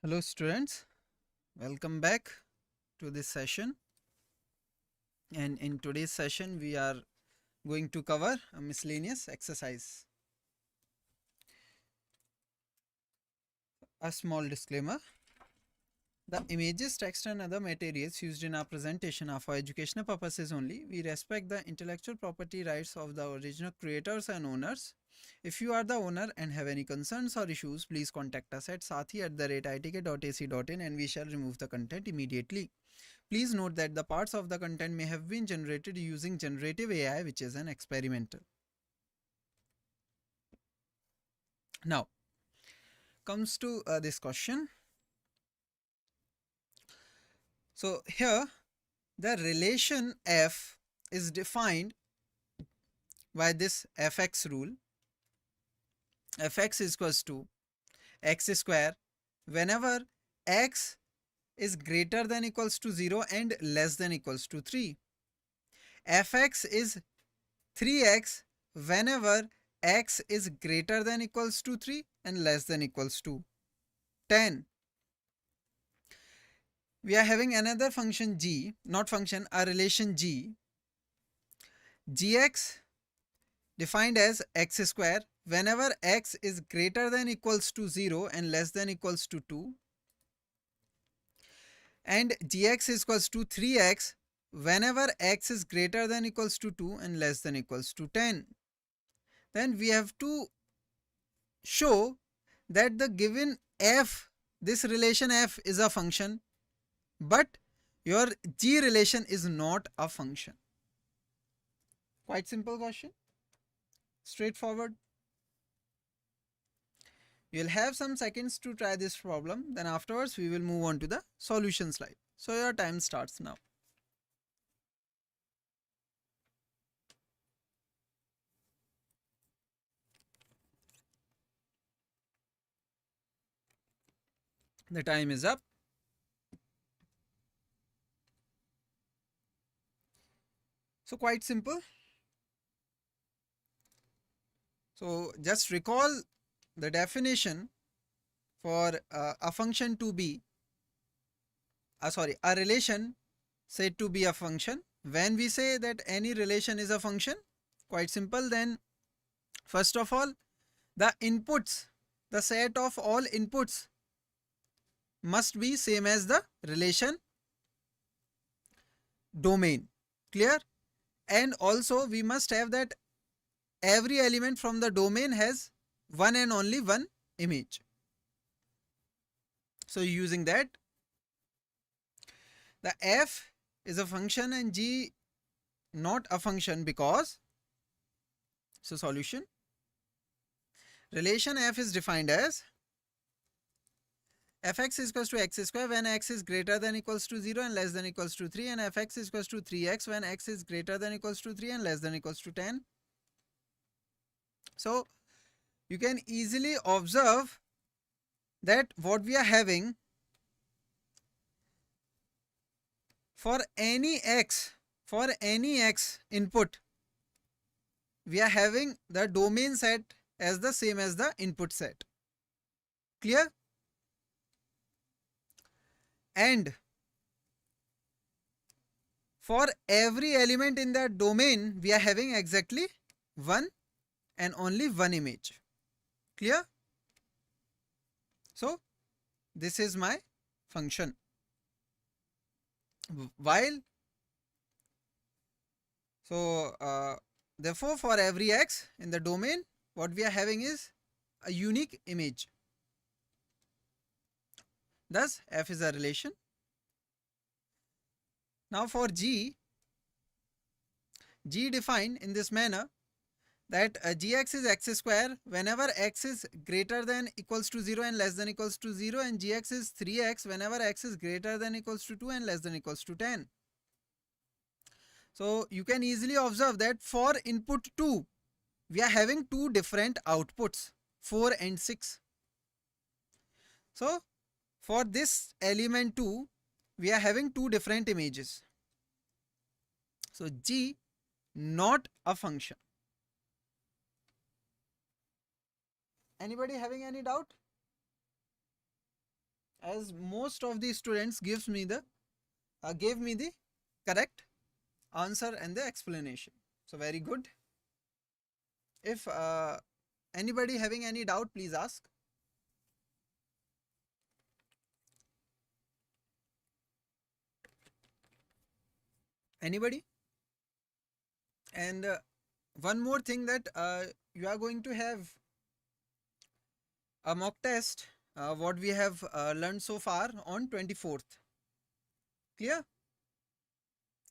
Hello students, welcome back to this session, and in today's session we are going to cover a miscellaneous exercise. A small disclaimer: the images, text and other materials used in our presentation are for educational purposes only. We respect the intellectual property rights of the original creators and owners. If you are the owner and have any concerns or issues, please contact us at sathee@itk.ac.in and we shall remove the content immediately. Please note that the parts of the content may have been generated using generative AI, which is an experimental. Now, comes to this question. So, here the relation f is defined by this fx rule. Fx is equals to x square whenever x is greater than equals to 0 and less than equals to 3. Fx is 3x whenever x is greater than equals to 3 and less than equals to 10. We are having another function g, not function, a relation g. Gx defined as x square whenever x is greater than equals to 0 and less than equals to 2. And gx is equals to 3x whenever x is greater than equals to 2 and less than equals to 10. Then we have to show that the given f, this relation f is a function, but your g relation is not a function. Quite simple question, straightforward. You will have some seconds to try this problem, then afterwards we will move on to the solution slide. So your time starts now. The time is up. So quite simple. So just recall the definition for a function to be, a relation said to be a function. When we say that any relation is a function, quite simple, then first of all, the inputs, the set of all inputs must be same as the relation domain. Clear? And also we must have that every element from the domain has one and only one image. So using that, the f is a function and g not a function because, so solution, relation f is defined as fx is equals to x square when x is greater than equals to 0 and less than equals to 3, and fx is equals to 3x when x is greater than equals to 3 and less than equals to 10. So you can easily observe that what we are having for any x input, we are having the domain set as the same as the input set. Clear? And for every element in that domain, we are having exactly one and only one image. Clear? So this is my function. While, so therefore for every x in the domain, what we are having is a unique image. Thus f is a relation. Now for g defined in this manner that gx is x square whenever x is greater than equals to 0 and less than equals to 0, and gx is 3x whenever x is greater than equals to 2 and less than equals to 10. So you can easily observe that for input 2, we are having two different outputs, 4 and 6. So for this element 2, we are having two different images. So g not a function. Anybody having any doubt? as most of the students gave me the correct answer and the explanation. So very good. If anybody having any doubt, please ask. Anybody? And one more thing, that you are going to have a mock test, what we have learned so far, on 24th. Clear?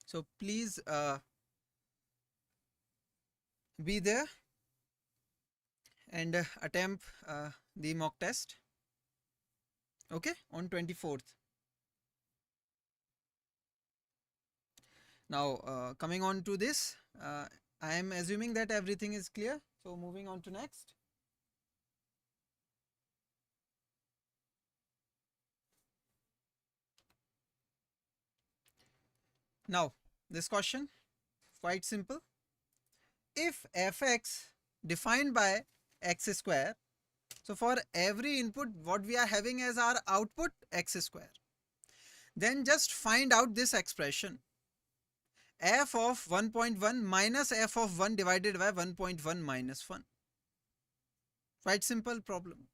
So please be there and attempt the mock test, okay, on 24th. Now coming on to this, I am assuming that everything is clear. So moving on to next. Now this question, quite simple. If fx defined by x square, so for every input what we are having as our output x square, then just find out this expression, f of 1.1 minus f of 1 divided by 1.1 minus 1. Quite simple problem.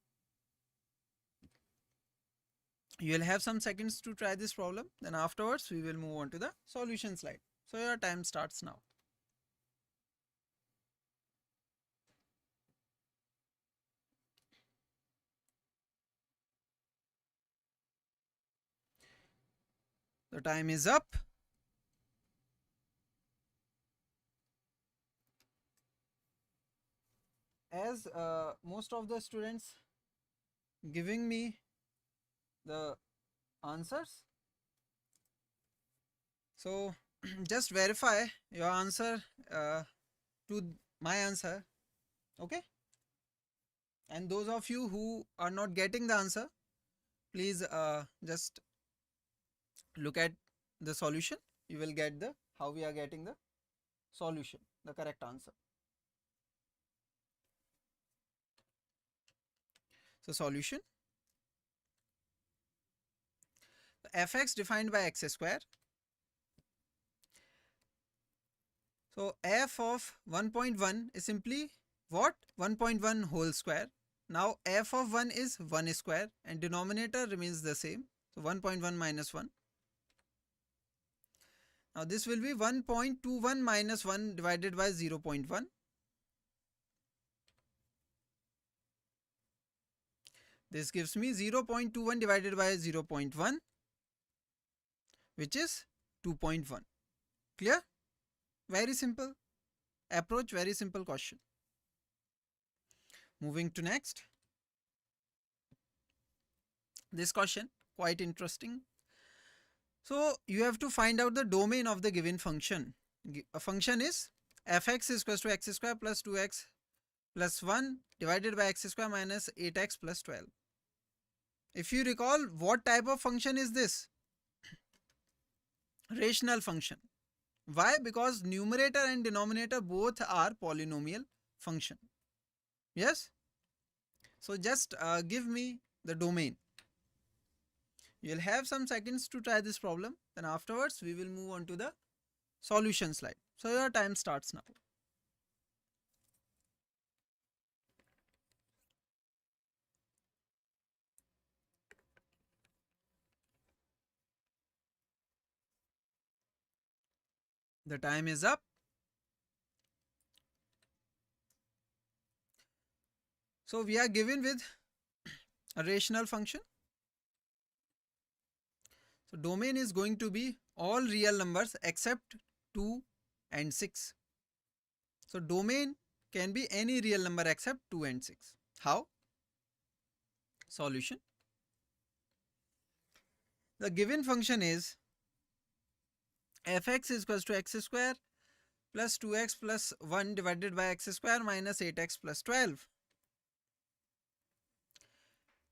You will have some seconds to try this problem, then afterwards we will move on to the solution slide. So your time starts now. The time is up. As most of the students giving me the answers, so just verify your answer to my answer, okay? And those of you who are not getting the answer, please just look at the solution. You will get the how we are getting the solution, the correct answer. So solution, fx defined by x square. So f of 1.1 is simply what? 1.1 whole square. Now f of 1 is 1 square and denominator remains the same. So 1.1 minus 1. Now this will be 1.21 minus 1 divided by 0.1. This gives me 0.21 divided by 0.1, which is 2.1. Clear? Very simple approach, very simple question. Moving to next. This question, quite interesting. So you have to find out the domain of the given function. A function is fx is equal to x square plus 2x plus 1 divided by x square minus 8x plus 12. If you recall, what type of function is this? Rational function. Why? Because numerator and denominator both are polynomial function. Yes? So just give me the domain. You will have some seconds to try this problem. Then afterwards we will move on to the solution slide. So your time starts now. The time is up. So we are given with a rational function. So domain is going to be all real numbers except 2 and 6. So domain can be any real number except 2 and 6. How? Solution. The given function is fx is equal to x square plus 2x plus 1 divided by x square minus 8x plus 12.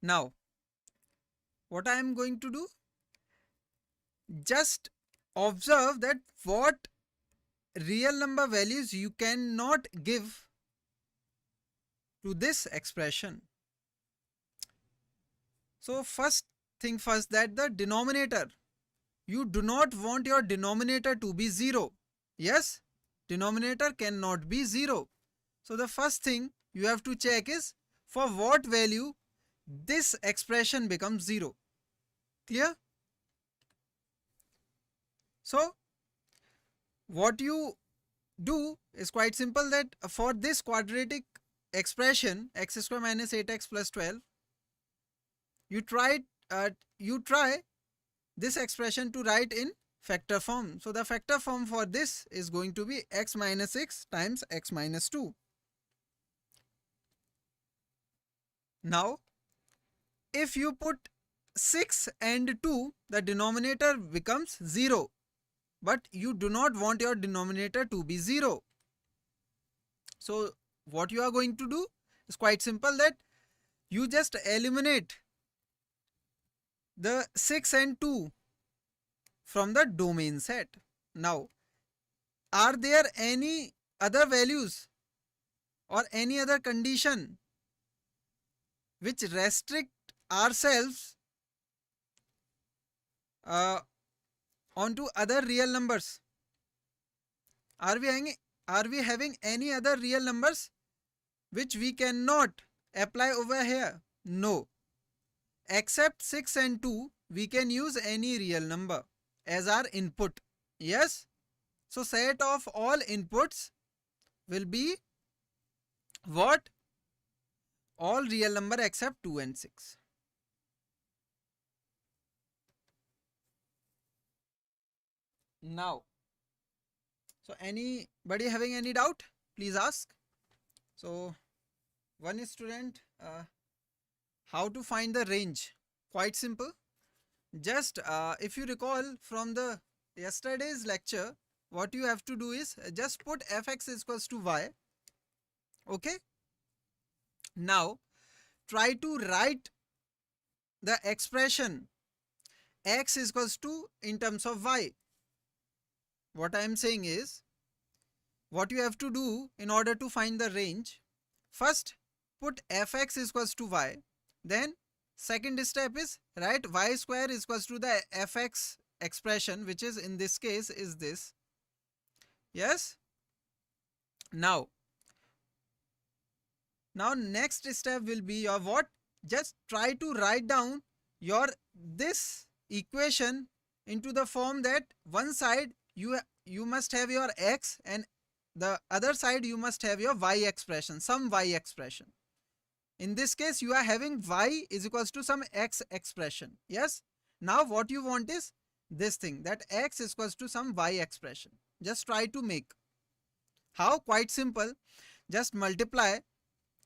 Now, what I am going to do? Just observe that what real number values you cannot give to this expression. So first think first that the denominator, you do not want your denominator to be 0. Yes, denominator cannot be 0. So the first thing you have to check is for what value this expression becomes 0. Clear? So what you do is quite simple, that for this quadratic expression x square minus 8x plus 12, you try this expression to write in factor form. So the factor form for this is going to be x minus 6 times x minus 2. Now if you put 6 and 2, the denominator becomes 0, but you do not want your denominator to be 0. So what you are going to do is quite simple, that you just eliminate the 6 and 2 from the domain set. Now, are there any other values or any other condition which restrict ourselves onto other real numbers? Are we having any other real numbers which we cannot apply over here? No. Except 6 and 2, we can use any real number as our input. Yes. So set of all inputs will be what? All real number except 2 and 6. Now, so anybody having any doubt, please ask. So one student, how to find the range? Quite simple. Just if you recall from the yesterday's lecture, what you have to do is just put fx is equals to y. Okay. Now try to write the expression x is equals to in terms of y. What I am saying is, what you have to do in order to find the range, first put fx is equals to y, then second step is write y square is equals to the fx expression, which is in this case is this. Yes. Now next step will be your what? Just try to write down your this equation into the form that one side you must have your x and the other side you must have your y expression, some y expression. In this case you are having y is equals to some x expression. Yes. Now what you want is this thing, that x is equals to some y expression. Just try to make. How? Quite simple. Just multiply.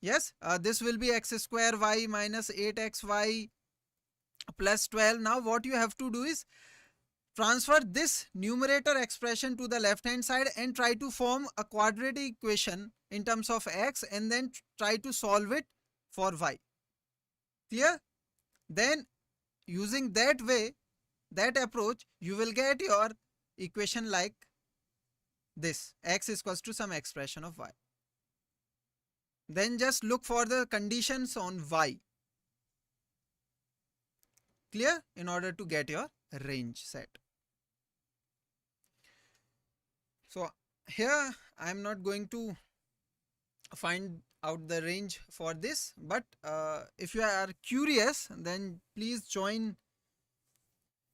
Yes. This will be x square y minus 8xy plus 12. Now what you have to do is transfer this numerator expression to the left hand side and try to form a quadratic equation in terms of x and then try to solve it for y. Clear? Then using that way, that approach, you will get your equation like this, x is equals to some expression of y. Then just look for the conditions on y. Clear? In order to get your range set. So here I am not going to find out the range for this, but if you are curious, then please join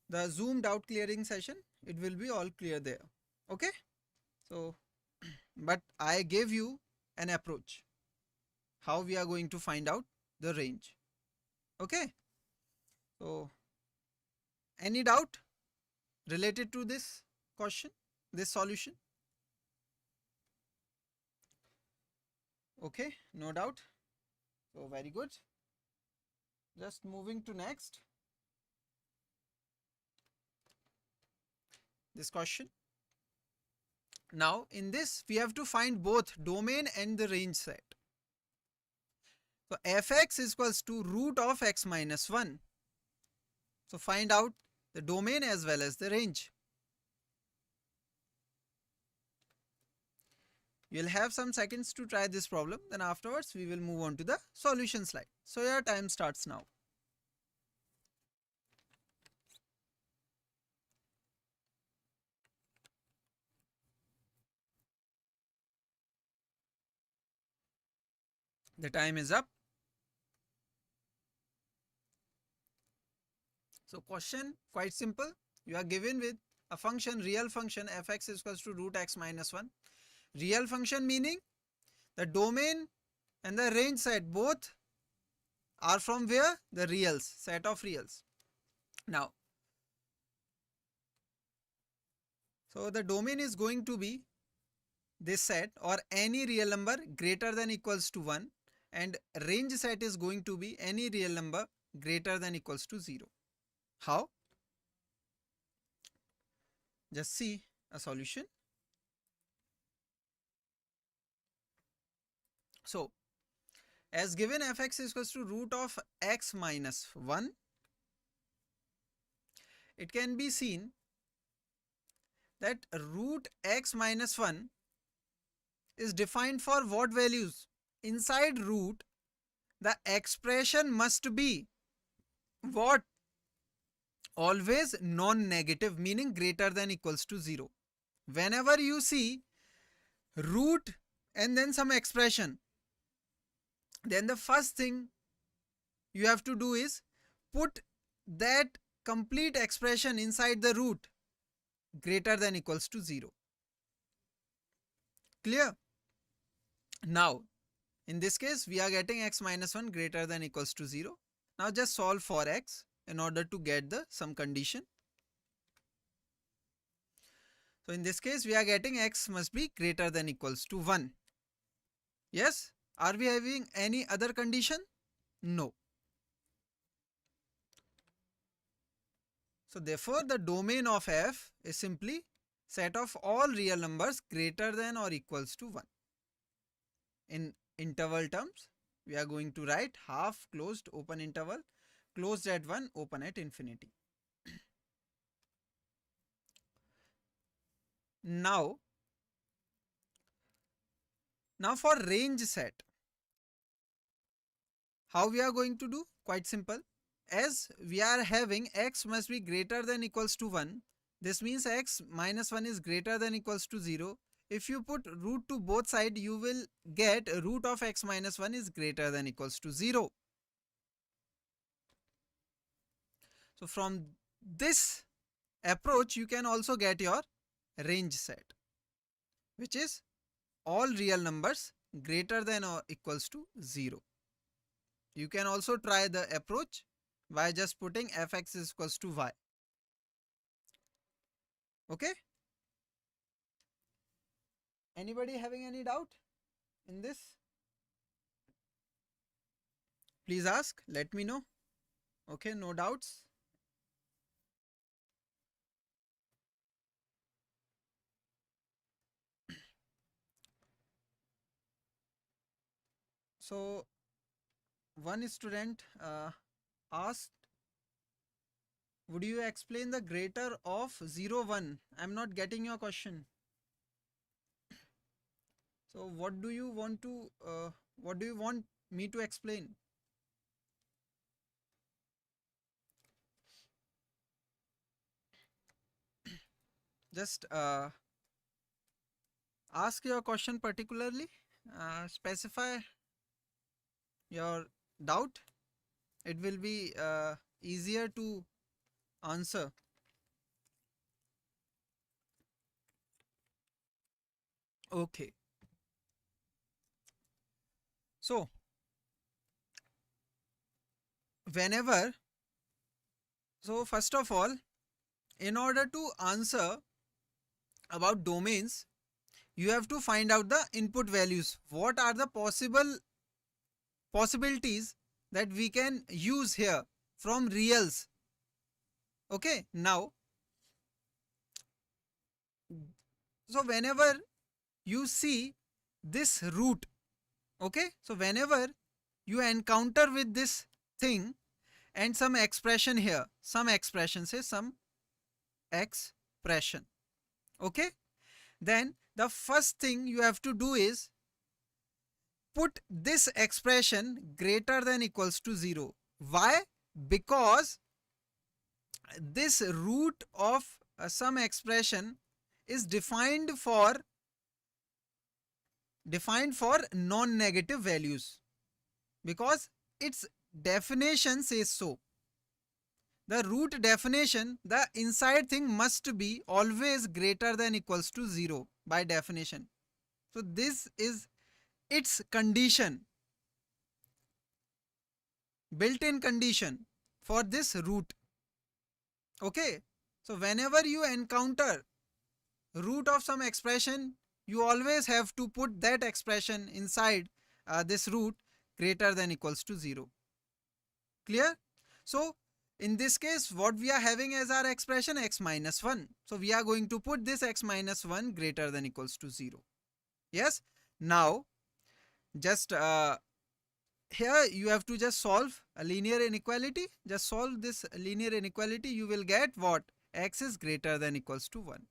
the Zoom doubt clearing session. It will be all clear there. Okay. So but I gave you an approach how we are going to find out the range. Okay. So any doubt related to this question, this solution? Okay, no doubt. So very good. Just moving to next. This question. Now in this we have to find both domain and the range set. So fx is equals to root of x minus 1. So find out the domain as well as the range. You'll have some seconds to try this problem, then afterwards we will move on to the solution slide. So your time starts now. The time is up. So question quite simple. You are given with a function, real function fx is equals to root x minus 1. Real function meaning the domain and the range set both are from where? The reals, set of reals. Now, so the domain is going to be this set or any real number greater than equals to 1, and range set is going to be any real number greater than equals to 0. How? Just see a solution. So, as given fx is equals to root of x minus 1, it can be seen that root x minus 1 is defined for what values? Inside root, the expression must be what? Always non-negative, meaning greater than equals to 0. Whenever you see root and then some expression, then the first thing you have to do is put that complete expression inside the root greater than equals to 0. Clear? Now, in this case, we are getting x minus 1 greater than equals to 0. Now just solve for x in order to get the some condition. So in this case, we are getting x must be greater than equals to 1. Yes? Are we having any other condition? No. So therefore, the domain of f is simply set of all real numbers greater than or equals to 1. In interval terms, we are going to write half closed open interval, closed at 1, open at infinity. Now for range set, how we are going to do? Quite simple. As we are having x must be greater than equals to 1, this means x minus 1 is greater than equals to 0. If you put root to both sides, you will get root of x minus 1 is greater than equals to 0. So from this approach, you can also get your range set, which is all real numbers greater than or equals to 0. You can also try the approach by just putting fx is equals to y. Okay? Anybody having any doubt in this? Please ask, let me know. Okay, no doubts. So one student asked, would you explain the greater of 0, 1? I am not getting your question. So what do you want me to explain? Just ask your question particularly, specify your doubt. It will be easier to answer. Okay. So first of all, in order to answer about domains, you have to find out the input values. What are the possibilities that we can use here from reals? Okay, now, so whenever you see this root, okay, so whenever you encounter with this thing and some expression here, some expression, okay, then the first thing you have to do is put this expression greater than equals to 0. Why? Because this root of some expression is defined for non-negative values. because its definition says so. The root definition, the inside thing must be always greater than equals to 0 by definition. So this is its condition, built-in condition for this root. Okay. So whenever you encounter root of some expression, you always have to put that expression inside this root greater than equals to 0. Clear? So in this case, what we are having as our expression, x minus 1. So we are going to put this x minus 1 greater than equals to 0. Yes. Now just here you have to just solve a linear inequality. Just solve this linear inequality. You will get what? X is greater than equals to 1.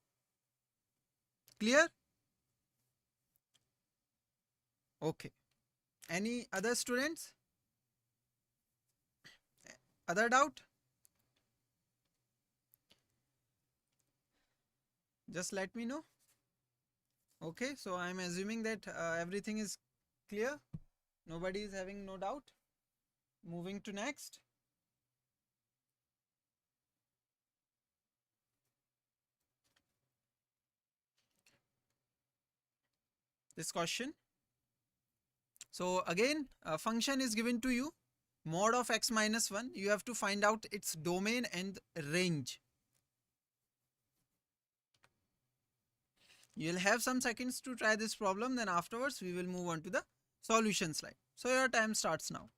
Clear? Okay. Any other students? Other doubt? Just let me know. Okay, so I am assuming that everything is clear. Nobody is having no doubt. Moving to next. This question. So again, a function is given to you, mod of x minus 1. You have to find out its domain and range. You will have some seconds to try this problem, then afterwards we will move on to the solution slide. So your time starts now.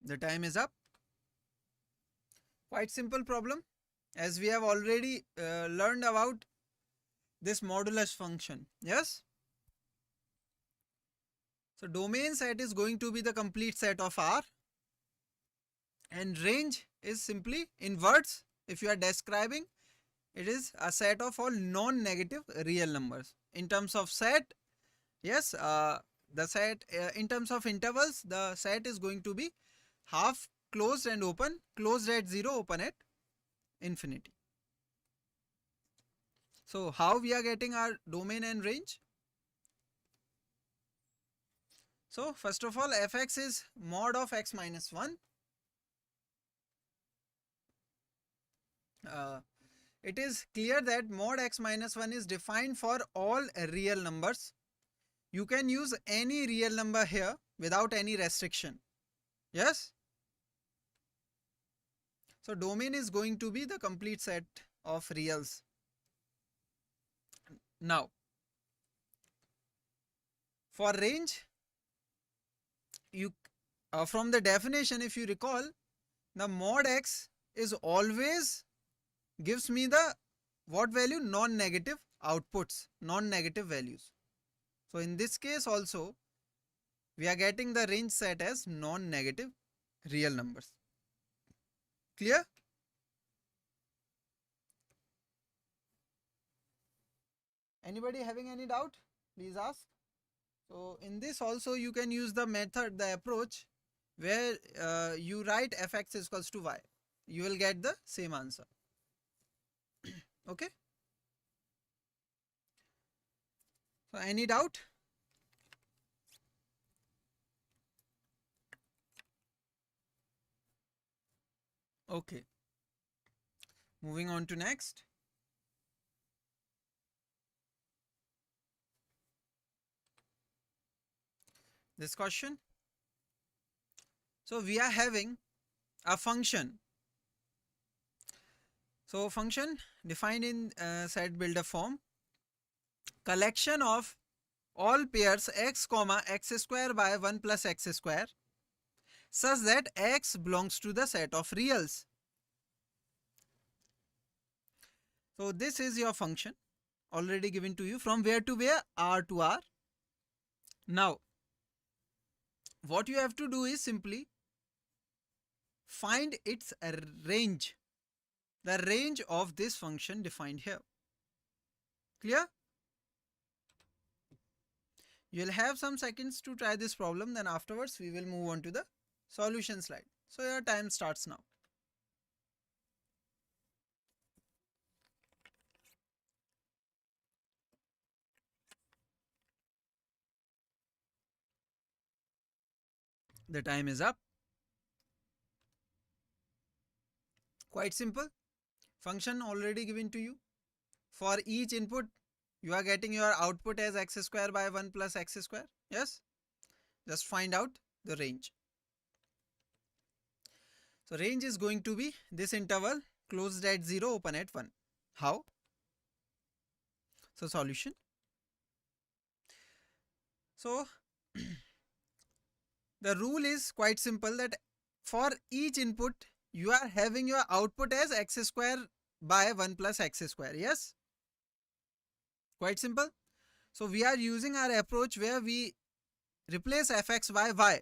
The time is up. Quite simple problem, as we have already learned about this modulus function. Yes. So domain set is going to be the complete set of R, and range is simply in words. If you are describing, it is a set of all non-negative real numbers. In terms of set, yes, the set in terms of intervals, the set is going to be half closed and open, closed at 0, open at infinity. So how we are getting our domain and range? So first of all, fx is mod of x minus 1. It is clear that mod x minus 1 is defined for all real numbers. You can use any real number here without any restriction. Yes. So domain is going to be the complete set of reals. Now for range, you from the definition, if you recall, the mod x is always gives me the what value? Non-negative outputs, non-negative values. So in this case also, we are getting the range set as non-negative real numbers. Clear? Anybody having any doubt? Please ask. So in this also you can use the method, the approach where you write fx is equals to y. You will get the same answer. Okay. So any doubt? Okay. Moving on to next. This question. So we are having a function. So function defined in set builder form, collection of all pairs x comma x square by 1 plus x square such that x belongs to the set of reals. So this is your function already given to you, from where to where? R to R. Now what you have to do is simply find its range, the range of this function defined here. Clear? You will have some seconds to try this problem, then afterwards we will move on to the solution slide. So your time starts now. The time is up. Quite simple. Function already given to you. For each input, you are getting your output as x square by 1 plus x square. Yes? Just find out the range. So range is going to be this interval closed at 0, open at 1. How? So solution. So the rule is quite simple, that for each input you are having your output as x square by 1 plus x square. Yes? Quite simple. So we are using our approach where we replace fx by y.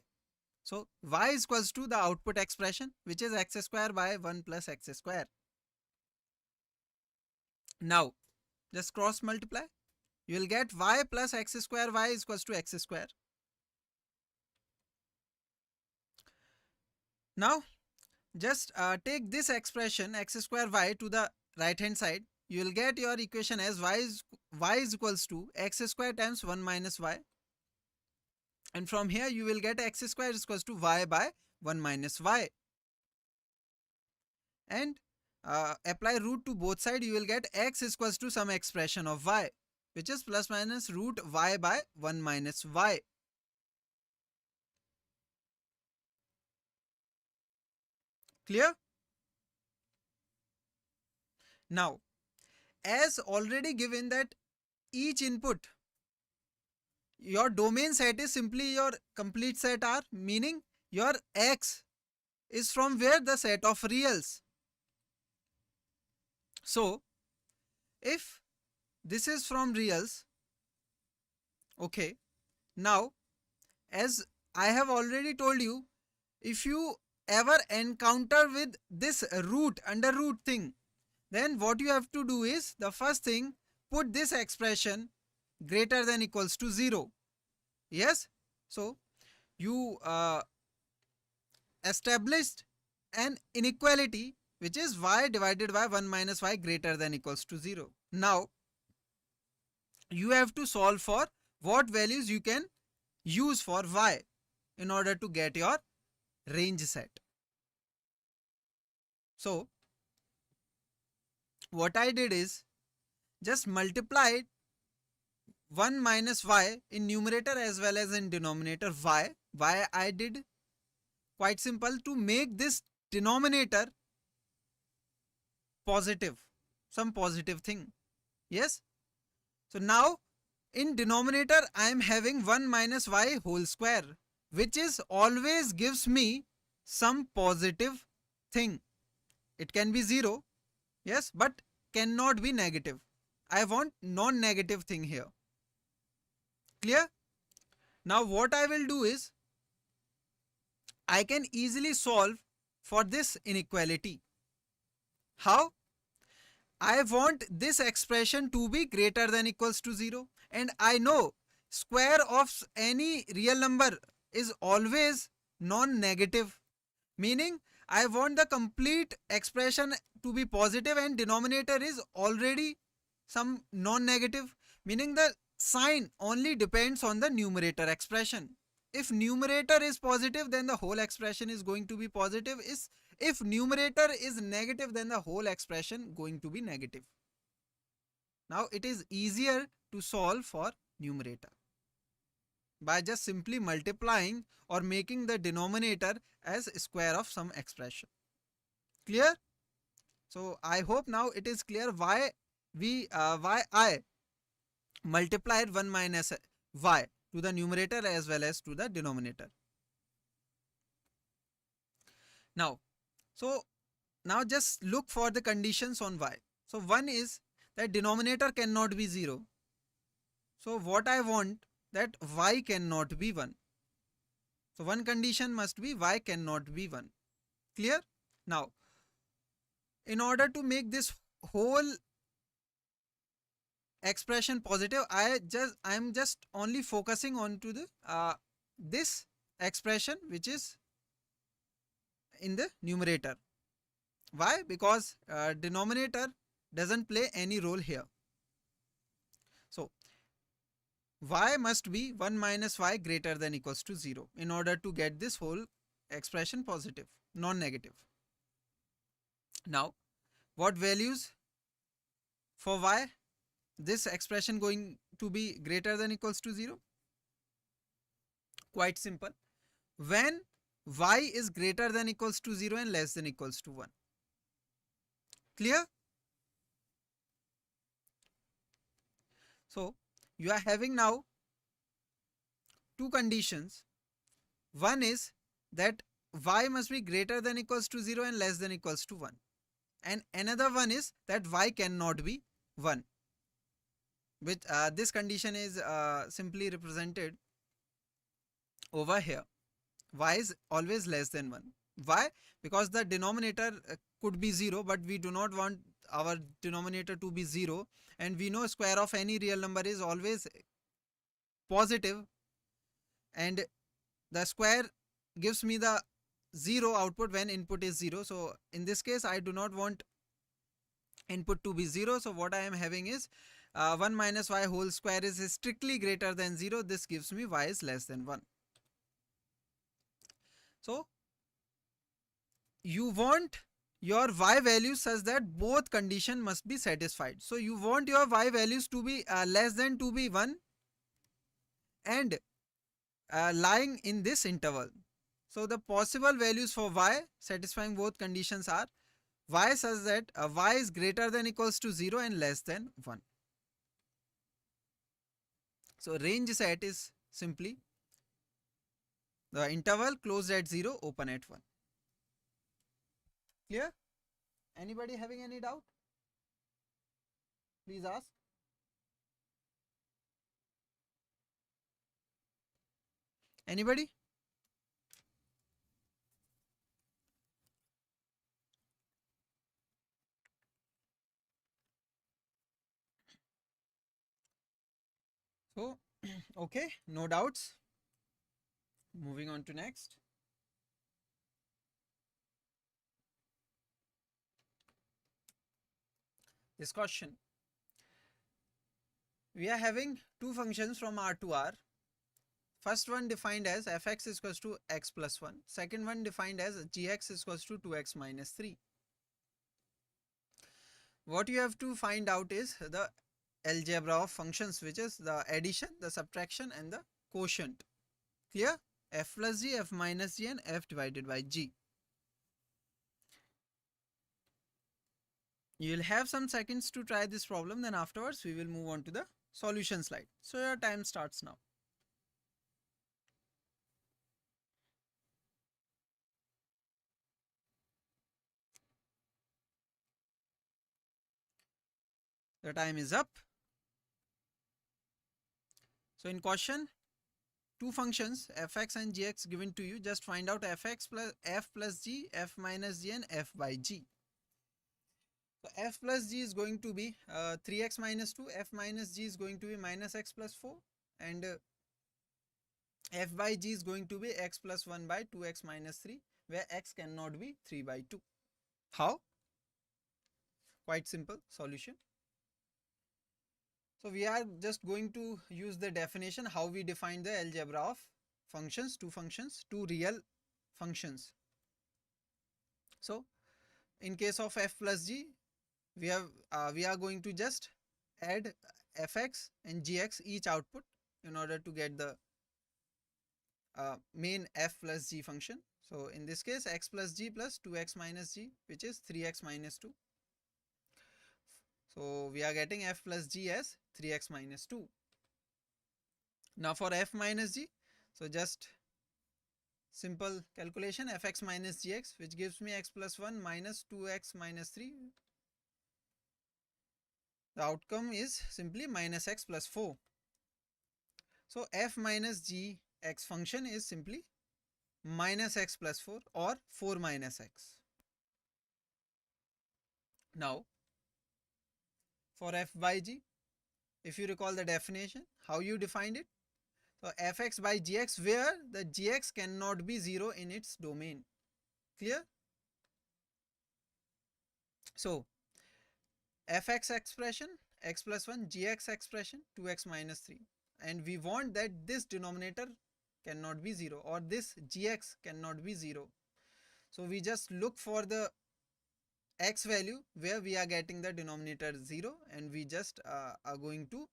So y is equals to the output expression, which is x square by 1 plus x square. Now just cross multiply. You will get y plus x square y is equals to x square. Now just take this expression x square y to the right hand side. You will get your equation as y is equals to x square times 1 minus y. And from here you will get x square is equals to y by 1 minus y. And apply root to both sides, you will get x is equals to some expression of y, which is plus minus root y by 1 minus y. Clear? Now, as already given that each input, your domain set is simply your complete set R, meaning your x is from where the set of reals. So, if this is from reals, okay, now as I have already told you, if you ever encounter with this root, under root thing, then what you have to do is, the first thing, put this expression greater than equals to 0. Yes? So, you established an inequality which is y divided by 1 minus y greater than equals to 0. Now, you have to solve for what values you can use for y in order to get your range set. So, what I did is just multiplied 1 minus y in numerator as well as in denominator y. Why I did? Quite simple, to make this denominator positive, some positive thing. Yes? So now in denominator I am having 1 minus y whole square, which is always gives me some positive thing. It can be 0, yes, but cannot be negative. I want non-negative thing here. Clear? Now what I will do is, I can easily solve for this inequality. How? I want this expression to be greater than equals to 0, and I know square of any real number is always non-negative, meaning I want the complete expression to be positive and denominator is already some non-negative, meaning the sign only depends on the numerator expression. If numerator is positive, then the whole expression is going to be positive. If numerator is negative, then the whole expression going to be negative. Now it is easier to solve for numerator by just simply multiplying or making the denominator as square of some expression. Clear? So I hope now it is clear why I multiplied 1 minus y to the numerator as well as to the denominator. Now just look for the conditions on y. So one is that denominator cannot be 0. So what I want, that y cannot be 1. So one condition must be y cannot be 1. Clear? Now, in order to make this whole expression positive, I am just only focusing on to the this expression which is in the numerator. Why? Because denominator doesn't play any role here. So y must be 1 minus y greater than equals to 0 in order to get this whole expression positive, non-negative. Now, what values for y this expression going to be greater than equals to 0? Quite simple. When y is greater than equals to 0 and less than equals to 1. Clear? So, you are having now two conditions. One is that y must be greater than equals to 0 and less than equals to 1. And another one is that y cannot be 1. Which this condition is simply represented over here. Y is always less than 1. Why? Because the denominator could be 0, but we do not want our denominator to be 0, and we know square of any real number is always positive, and the square gives me the 0 output when input is 0. So in this case I do not want input to be 0. So what I am having is 1 minus y whole square is strictly greater than 0. This gives me y is less than 1. So you want your y values such that both condition must be satisfied. So you want your y values to be less than to be 1 and lying in this interval. So the possible values for y satisfying both conditions are y such that y is greater than equals to 0 and less than 1. So range set is simply the interval closed at 0, open at 1. Clear? Anybody having any doubt? Please ask. Anybody? So, okay, no doubts. Moving on to next. This question. We are having two functions from R to R. First one defined as fx is equals to x plus 1. Second one defined as gx is equals to 2x minus 3. What you have to find out is the algebra of functions, which is the addition, the subtraction and the quotient. Clear? F plus g, f minus g and f divided by g. You will have some seconds to try this problem, then afterwards we will move on to the solution slide. So your time starts now. The time is up. So in question, two functions fx and gx given to you. Just find out fx plus f plus g, f minus g and f by g. So f plus g is going to be 3x minus 2, f minus g is going to be minus x plus 4, and f by g is going to be x plus 1 by 2x minus 3, where x cannot be 3 by 2. How? Quite simple solution. So we are just going to use the definition how we define the algebra of functions, two real functions. So in case of f plus g, we are going to just add fx and gx each output in order to get the main f plus g function. So in this case x plus g plus 2x minus g, which is 3x minus 2. So we are getting f plus g as 3x minus 2. Now for f minus g, so just simple calculation, fx minus gx, which gives me x plus 1 minus 2x minus 3. The outcome is simply minus x plus 4. So f minus gx function is simply minus x plus 4 or 4 minus x. Now for f by g, if you recall the definition, how you defined it? So fx by gx, where the gx cannot be 0 in its domain. Clear? So fx expression x plus 1, gx expression 2x minus 3. and we want that this denominator cannot be 0 or this gx cannot be 0. So we just look for the x value where we are getting the denominator 0, and we just are going to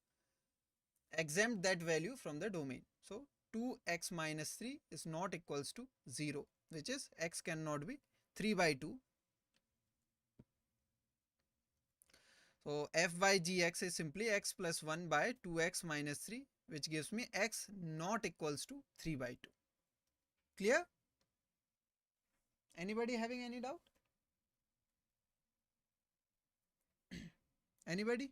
exempt that value from the domain. So 2x minus 3 is not equals to 0, which is x cannot be 3 by 2. So f by gx is simply x plus 1 by 2x minus 3, which gives me x not equals to 3 by 2. Clear? Anybody having any doubt? Anybody?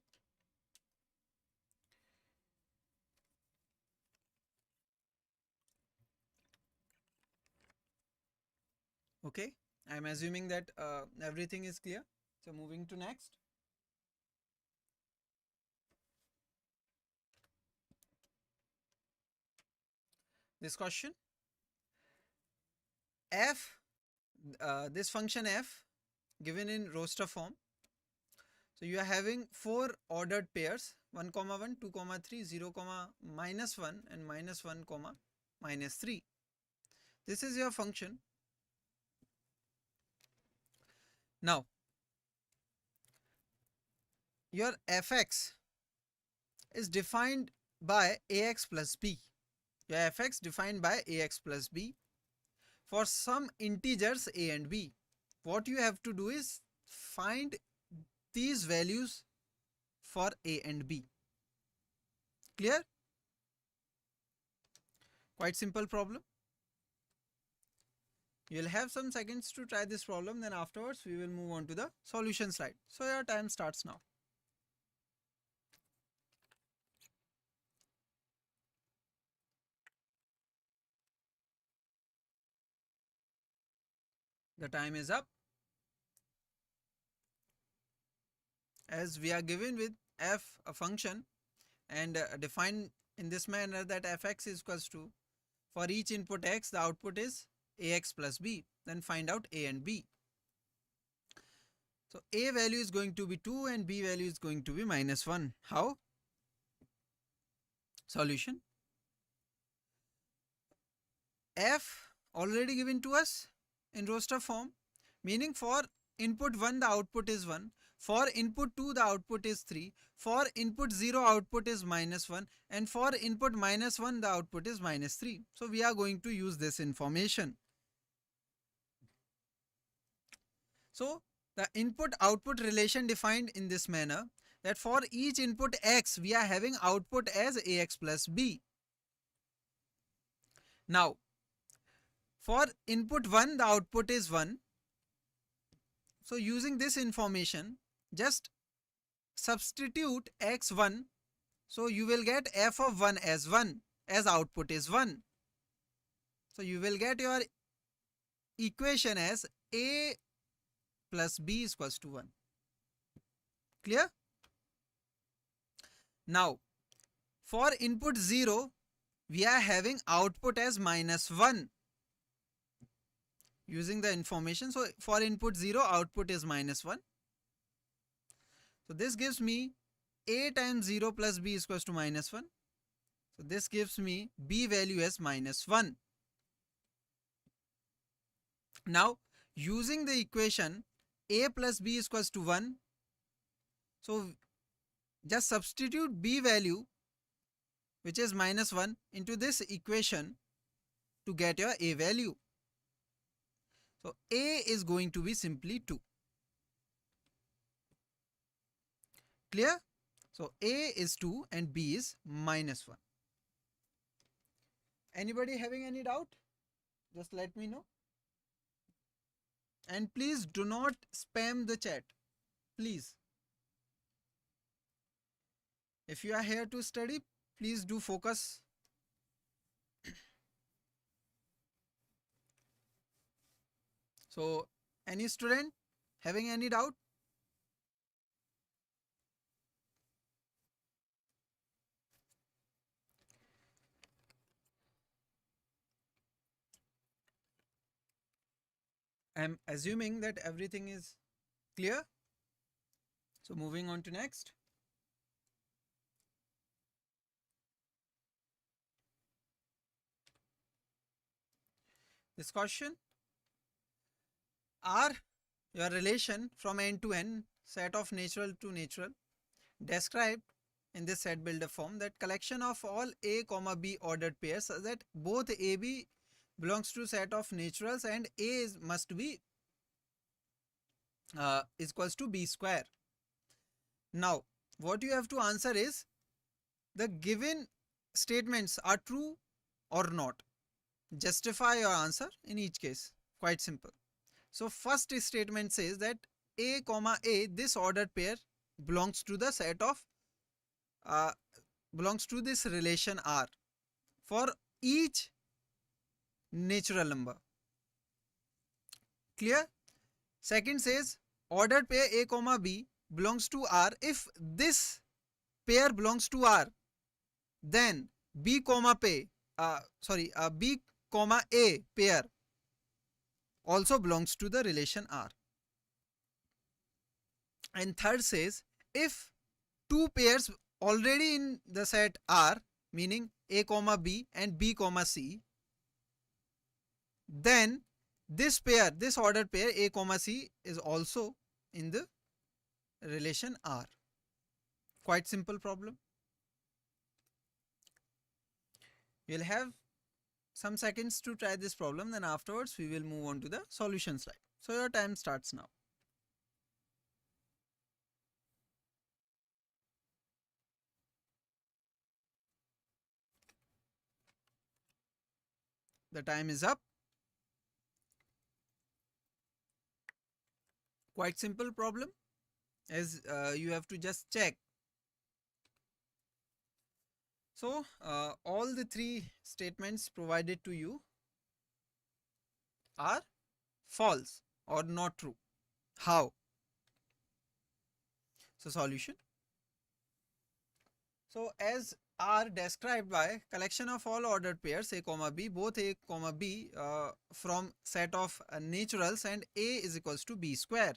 Okay, I am assuming that everything is clear. So moving to next. This question, f, this function f given in roster form. So you are having 4 ordered pairs, 1 comma 1, 2 comma 3, 0 comma minus 1 and minus 1 comma minus 3. This is your function. Now your fx is defined by ax plus b. Your fx defined by ax plus b for some integers a and b. What you have to do is find these values for a and b. Clear? Quite simple problem. You will have some seconds to try this problem, then afterwards we will move on to the solution slide. So your time starts now. The time is up. As we are given with f, a function, and defined in this manner that fx is equals to, for each input x the output is ax plus b, then find out a and b. So a value is going to be 2 and b value is going to be minus 1. How? Solution. F already given to us in roster form, meaning for input 1 the output is 1, for input 2 the output is 3, for input 0 output is minus 1, and for input minus 1 the output is minus 3. So we are going to use this information. So the input output relation defined in this manner, that for each input x we are having output as ax plus b. Now for input 1 the output is 1. So using this information, just substitute x1, so you will get f of 1 as 1, as output is 1. So you will get your equation as a plus b is equals to 1. Clear? Now for input 0 we are having output as minus 1 using the information. So for input 0 output is minus 1. So this gives me a times 0 plus b is equals to minus 1. So this gives me b value as minus 1. Now using the equation a plus b is equals to 1, so just substitute b value, which is minus 1, into this equation to get your a value. So a is going to be simply 2. Clear? So a is 2 and b is minus 1. Anybody having any doubt? Just let me know. And please do not spam the chat. Please. If you are here to study, please do focus. So any student having any doubt? I am assuming that everything is clear. So moving on to next. this question. R your relation from n to n, set of natural to natural, described in this set builder form, that collection of all a comma b ordered pairs such that both a b belongs to set of naturals and a must be is equals to b square. Now what you have to answer is the given statements are true or not. Justify your answer in each case. Quite simple. So first statement says that a comma a, this ordered pair belongs to the set of belongs to this relation R for each natural number. Clear? Second says ordered pair a comma b belongs to R if this pair belongs to R, then b comma b comma a pair also belongs to the relation R. And third says if two pairs already in the set R, meaning a comma b and b comma c, then this pair, this ordered pair a comma c is also in the relation R. Quite simple problem. We'll have some seconds to try this problem, then afterwards we will move on to the solution slide. So your time starts now. The time is up. Quite simple problem, as you have to just check. So all the three statements provided to you are false or not true. How? So solution. So as R described by collection of all ordered pairs a comma b, both a comma b from set of naturals, and a is equals to b square.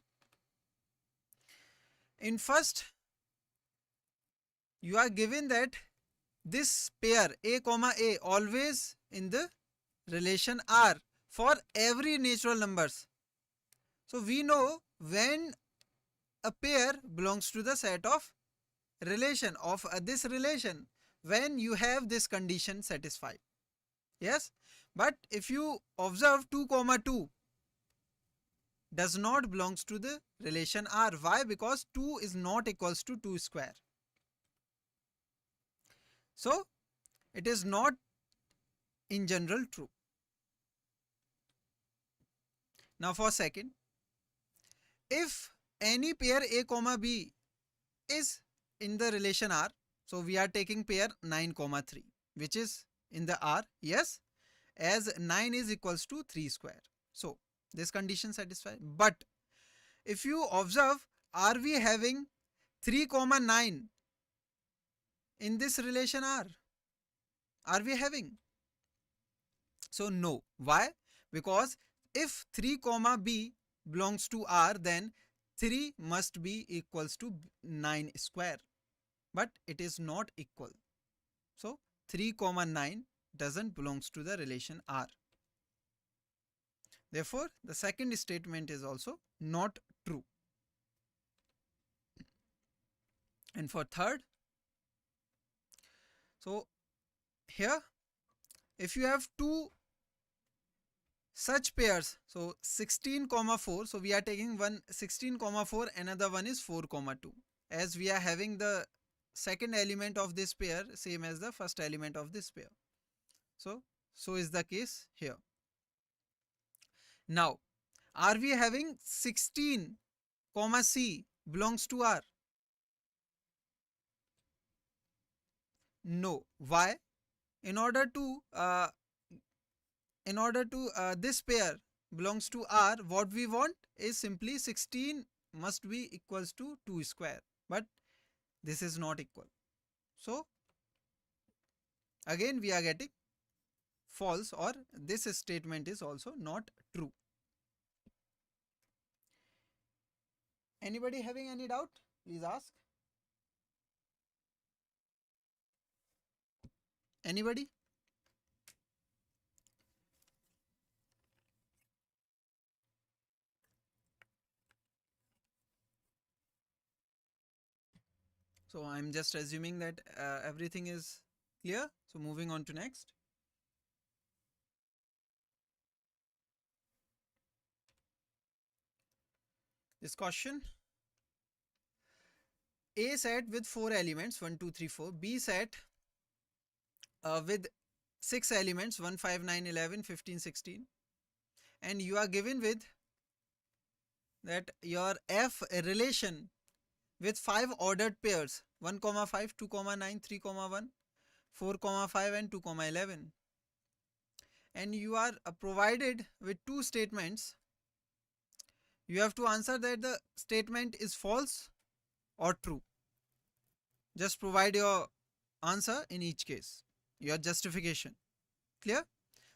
In first, you are given that this pair a comma a always in the relation R for every natural numbers. So we know when a pair belongs to the set of relation of this relation, when you have this condition satisfied. Yes, but if you observe 2 comma 2 does not belongs to the relation R. Why? Because 2 is not equals to 2 square. So it is not in general true. Now for second, if any pair a comma b is in the relation R, so we are taking pair 9 comma 3 which is in the R, yes, as 9 is equals to 3 square. So this condition satisfied. But if you observe, are we having 3 comma 9 in this relation R? Are we having? So no. Why? Because if 3 comma b belongs to R, then 3 must be equals to 9 square, but it is not equal. So 3 comma 9 doesn't belongs to the relation R. Therefore the second statement is also not true. And for third, so here if you have two such pairs, so 16 comma 4, so we are taking one 16 comma 4, another one is 4 comma 2, as we are having the second element of this pair same as the first element of this pair. So is the case here. Now are we having 16 comma c belongs to R? No. Why? In order to this pair belongs to R, what we want is simply 16 must be equals to 2 square, but this is not equal. So again we are getting false, or this statement is also not true. Anybody having any doubt? Please ask. Anybody? So I'm just assuming that everything is clear. So moving on to next. This question: A set with 4 elements 1, 2, 3, 4. B set with 6 elements 1, 5, 9, 11, 15, 16. And you are given with that your F relation with 5 ordered pairs 1, 5, 2, 9, 3, 1, 4, 5 and 2, 11. And you are provided with 2 statements. You have to answer that the statement is false or true. Just provide your answer in each case, your justification. Clear?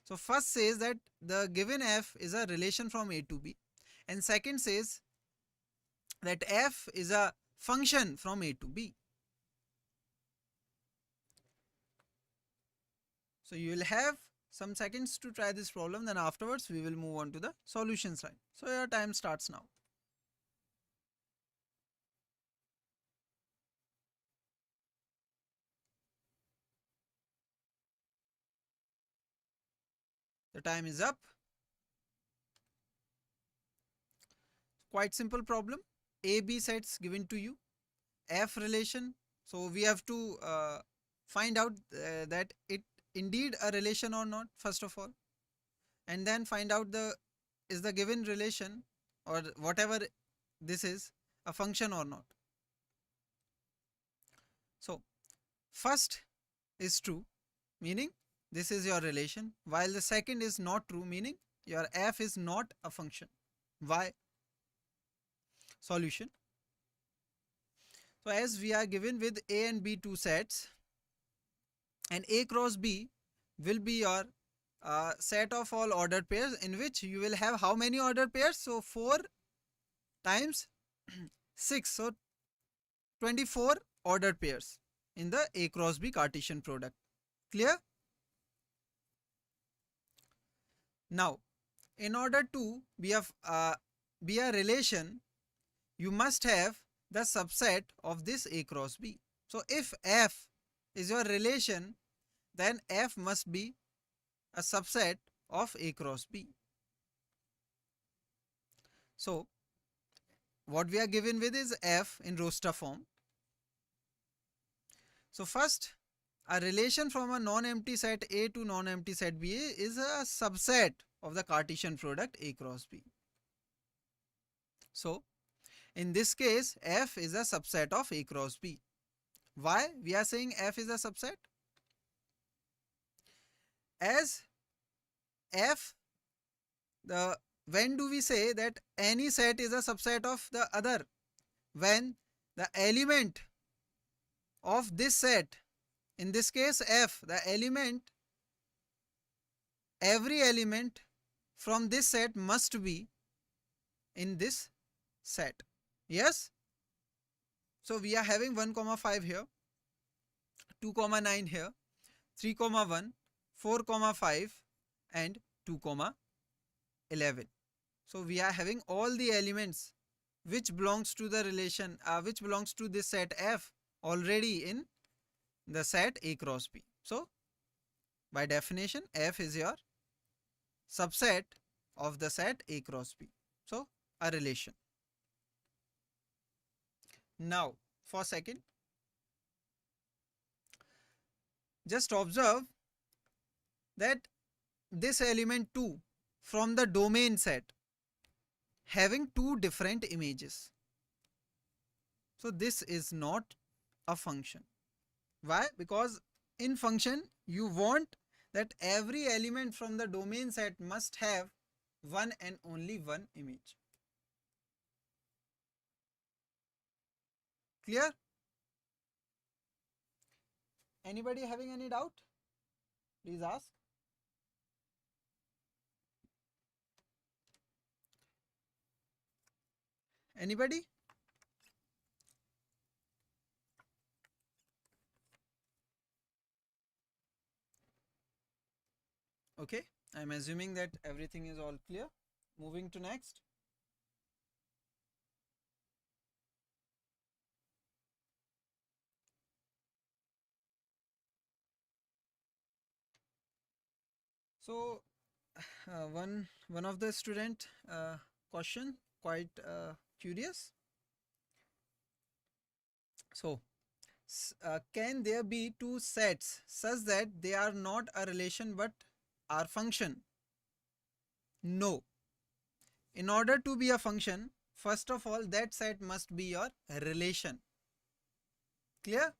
So first says that the given F is a relation from A to B, and second says that F is a function from A to B. So you will have some seconds to try this problem, then afterwards we will move on to the solution side. So your time starts now. The time is up. Quite simple problem. A, B sets given to you. F relation. So we have to find out that it indeed a relation or not, first of all. And then find out is the given relation or whatever this is a function or not. So first is true, meaning this is your relation, while the second is not true, meaning your F is not a function. Why? Solution. So as we are given with A and B two sets, and A cross B will be your set of all ordered pairs, in which you will have how many ordered pairs? So 4 times 6, so 24 ordered pairs in the A cross B Cartesian product. Clear? Now, in order to be a relation, you must have the subset of this A cross B. So if F is your relation, then F must be a subset of A cross B. So what we are given with is F in roster form. So first, a relation from a non-empty set A to non-empty set B is a subset of the Cartesian product A cross B. So in this case, F is a subset of A cross B. Why we are saying F is a subset? As F, when do we say that any set is a subset of the other? When the element of this set, in this case F, the element, every element from this set must be in this set. Yes? So we are having 1, 5 here, 2, 9 here, 3, 1, 4, 5 and 2, 11. So we are having all the elements which belongs to the relation, which belongs to this set F already in the set A cross B. So by definition, F is your subset of the set A cross B. So a relation. Now for second, just observe that this element 2 from the domain set having 2 different images. So this is not a function. Why? Because in function you want that every element from the domain set must have one and only one image. Clear? Anybody having any doubt? Please ask. Anybody? Okay, I am assuming that everything is all clear. Moving to next. So one of the student question quite curious. So can there be two sets such that they are not a relation but are function? No. In order to be a function, first of all that set must be your relation. Clear?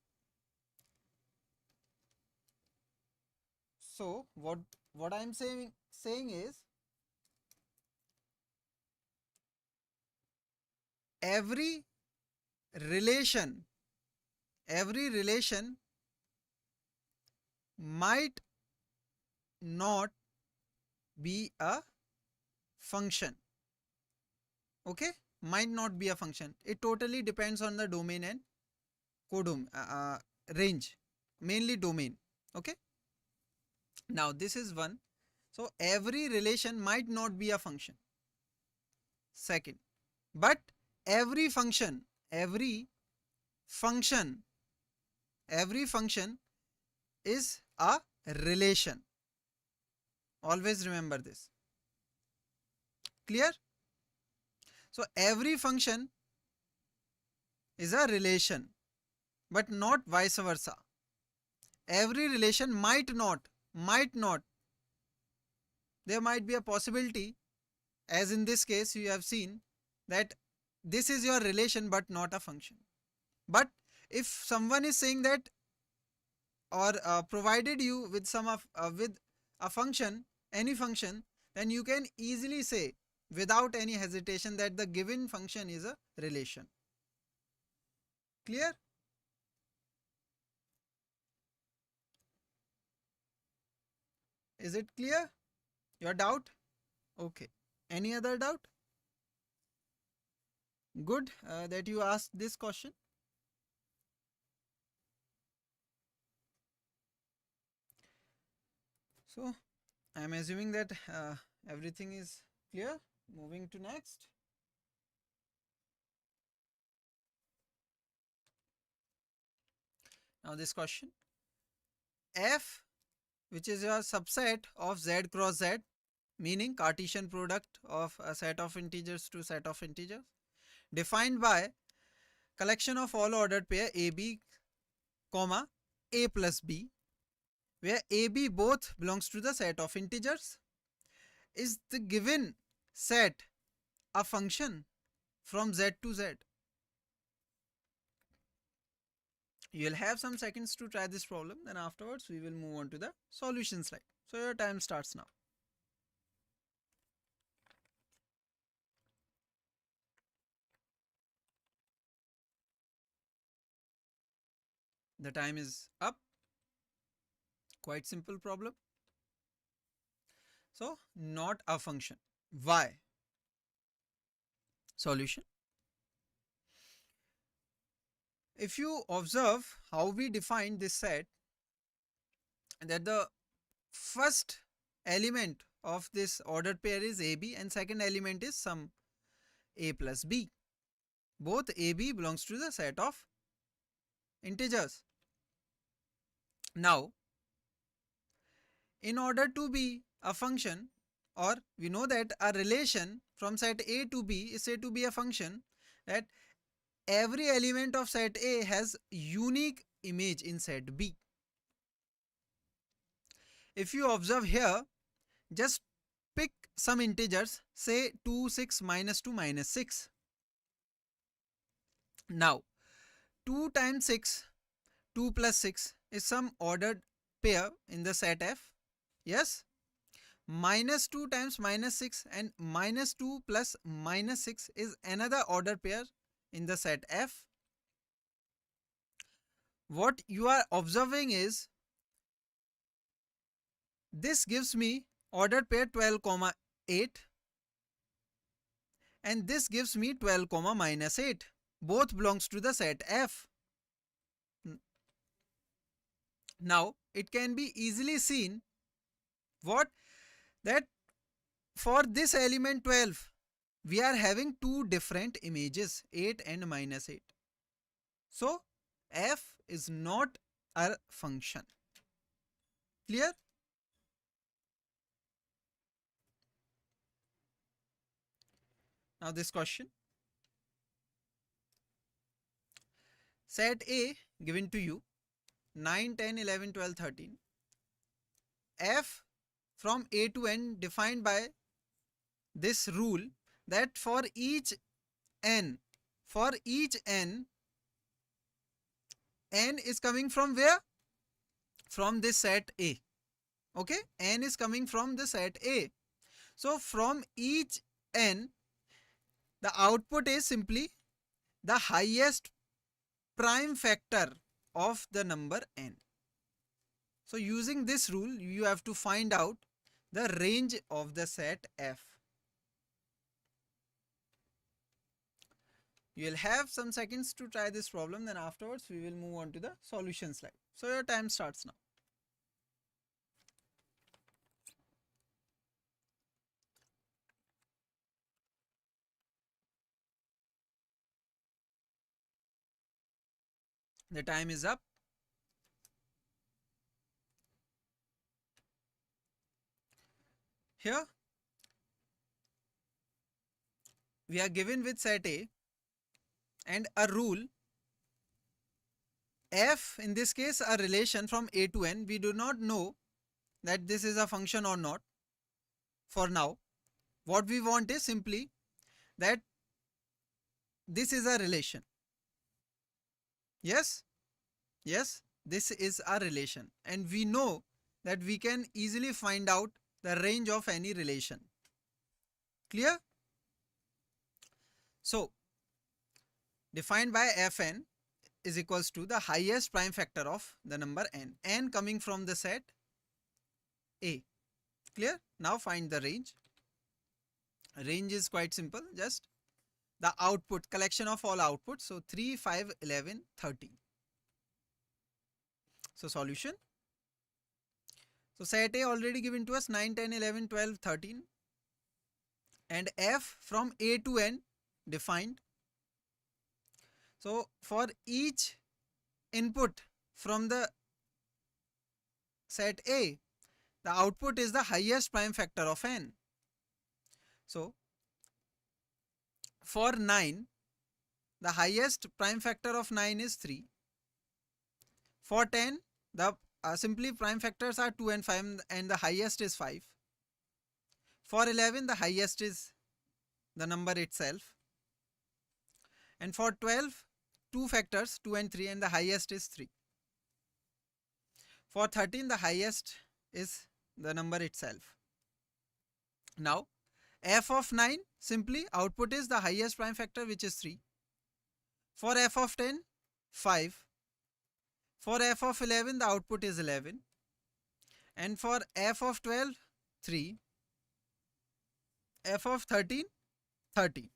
So what I am saying is every relation might not be a function. Okay, might not be a function. It totally depends on the domain and codom range, mainly domain. Okay, now this is one. So every relation might not be a function. Second, but every function every function is a relation. Always remember this. Clear? So every function is a relation, but not vice versa. Every relation might not, there might be a possibility, as in this case you have seen that this is your relation but not a function. But if someone is saying that or provided you with with a function, any function, then you can easily say without any hesitation that the given function is a relation. Clear? Is it clear? Your doubt? Okay. Any other doubt? Good that you asked this question. So I am assuming that everything is clear. Moving to next. Now this question. F, which is your subset of Z cross Z, meaning Cartesian product of a set of integers to set of integers, defined by collection of all ordered pair AB, comma A plus B, where AB both belongs to the set of integers. Is the given set a function from Z to Z? You will have some seconds to try this problem, then afterwards we will move on to the solution slide. So your time starts now. The time is up. Quite simple problem. So not a function. Why? Solution. If you observe how we define this set, that the first element of this ordered pair is AB and second element is some A plus B. Both AB belongs to the set of integers. Now, in order to be a function, or we know that a relation from set A to B is said to be a function, that every element of set A has unique image in set B. If you observe here, just pick some integers, say 2, 6, minus 2, minus 6. Now, 2 times 6, 2 plus 6 is some ordered pair in the set F. Yes? Minus 2 times minus 6 and minus 2 plus minus 6 is another ordered pair in the set F. What you are observing is this gives me ordered pair 12, 8 and this gives me 12, minus 8. Both belongs to the set F. Now it can be easily seen what that for this element 12 we are having two different images, 8 and minus 8. So F is not a function. Clear? Now this question. Set A given to you 9, 10, 11, 12, 13. F from A to N defined by this rule that for each n, n is coming from where? From this set A. Okay, n is coming from the set A. So from each n, the output is simply the highest prime factor of the number n. So using this rule, you have to find out the range of the set F. You will have some seconds to try this problem, then afterwards we will move on to the solution slide. So your time starts now. The time is up. Here we are given with set A and a rule F, in this case a relation from A to N. We do not know that this is a function or not for now. What we want is simply that this is a relation. Yes, yes, this is a relation, and we know that we can easily find out the range of any relation. Clear? So defined by Fn is equals to the highest prime factor of the number n coming from the set A. Clear? Now find the range. Range is quite simple, just the output, collection of all outputs. So 3, 5, 11, 13. So solution. So set A already given to us 9, 10, 11, 12, 13, and F from A to N defined. So for each input from the set A, the output is the highest prime factor of n. So for 9, the highest prime factor of 9 is 3. For 10, the simply prime factors are 2 and 5, and the highest is 5. For 11, the highest is the number itself. And for 12, 2 factors, 2 and 3, and the highest is 3. For 13, the highest is the number itself. Now f of 9, simply output is the highest prime factor, which is 3. For f of 10, 5. For f of 11, the output is 11. And for f of 12, 3. F of 13, 30.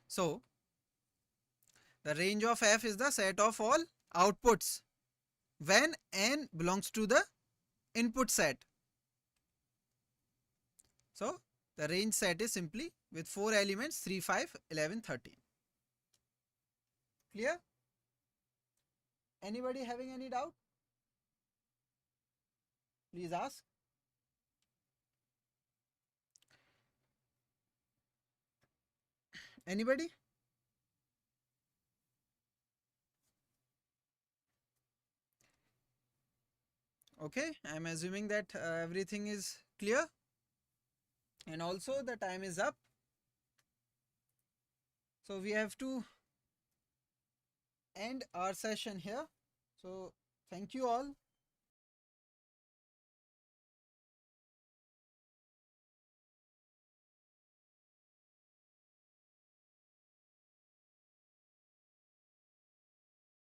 So the range of f is the set of all outputs when n belongs to the input set. So the range set is simply with 4 elements 3, 5, 11, 13. Clear? Anybody having any doubt? Please ask. Anybody? Okay, I am assuming that everything is clear, and also the time is up. So we have to end our session here. So thank you all